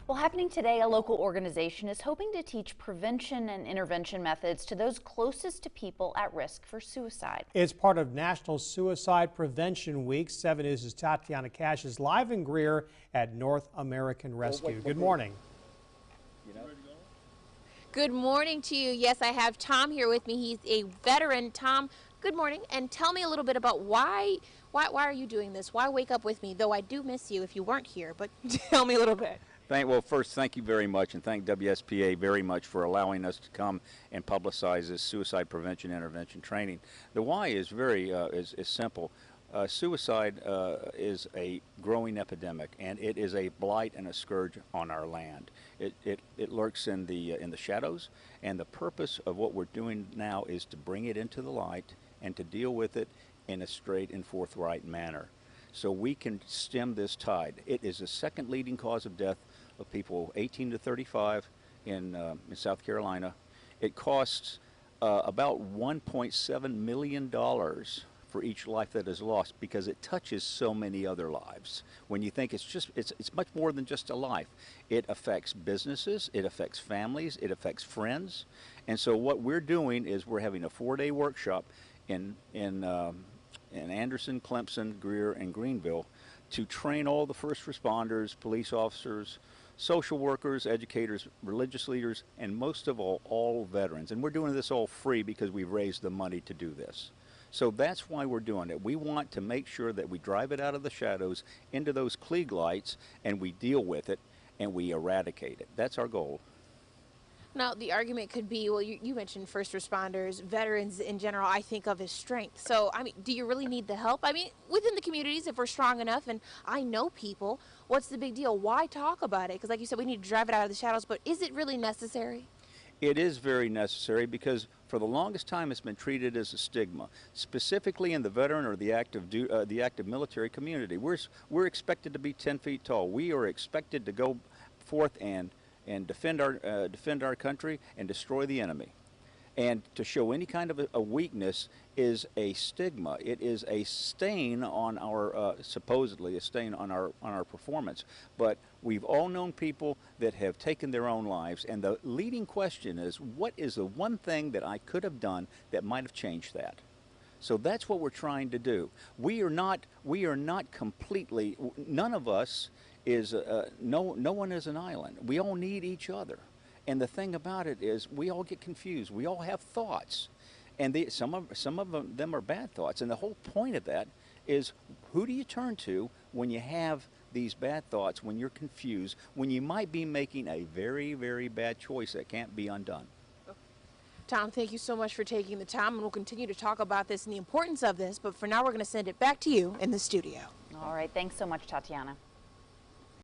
Well, happening today, a local organization is hoping to teach prevention and intervention methods to those closest to people at risk for suicide. It's part of National Suicide Prevention Week. 7 News' Tatiana Cash is live in Greer at North American Rescue. Good morning. Good morning to you. Yes, I have Tom here with me. He's a veteran. Tom, good morning. And tell me a little bit about why are you doing this? Why wake up with me? Though I do miss you if you weren't here, but tell me a little bit. Well, first, thank you very much, and thank WSPA very much for allowing us to come and publicize this suicide prevention intervention training. The why is very is simple. Suicide is a growing epidemic, and it is a blight and a scourge on our land. It lurks in the shadows, and the purpose of what we're doing now is to bring it into the light and to deal with it in a straight and forthright manner, so we can stem this tide. It is the second leading cause of death of people 18 to 35 in South Carolina. It costs about $1.7 million for each life that is lost, because it touches so many other lives. When you think it's much more than just a life. It affects businesses, it affects families, it affects friends. And so what we're doing is we're having a 4-day workshop in Anderson, Clemson, Greer, and Greenville to train all the first responders, police officers, social workers, educators, religious leaders, and most of all veterans. And we're doing this all free because we've raised the money to do this. So that's why we're doing it. We want to make sure that we drive it out of the shadows into those Klieg lights, and we deal with it and we eradicate it. That's our goal. Now, the argument could be, well, you mentioned first responders, veterans in general, I think of as strength. So, I mean, do you really need the help? I mean, within the communities, if we're strong enough, and I know people, what's the big deal? Why talk about it? Because like you said, we need to drive it out of the shadows, but is it really necessary? It is very necessary, because for the longest time it's been treated as a stigma, specifically in the veteran or the active military community. We're expected to be 10 feet tall. We are expected to go forth and defend our country and destroy the enemy. And to show any kind of a weakness is a stigma. It is a stain on our, supposedly a stain on our performance. But we've all known people that have taken their own lives, and the leading question is, what is the one thing that I could have done that might have changed that? So that's what we're trying to do. We are not completely, none of us is, no one is an island. We all need each other. And the thing about it is, we all get confused. We all have thoughts, and some of them are bad thoughts. And the whole point of that is, who do you turn to when you have these bad thoughts, when you're confused, when you might be making a very, very bad choice that can't be undone? Tom, thank you so much for taking the time, and we'll continue to talk about this and the importance of this. But for now, we're going to send it back to you in the studio. All right, thanks so much, Tatiana.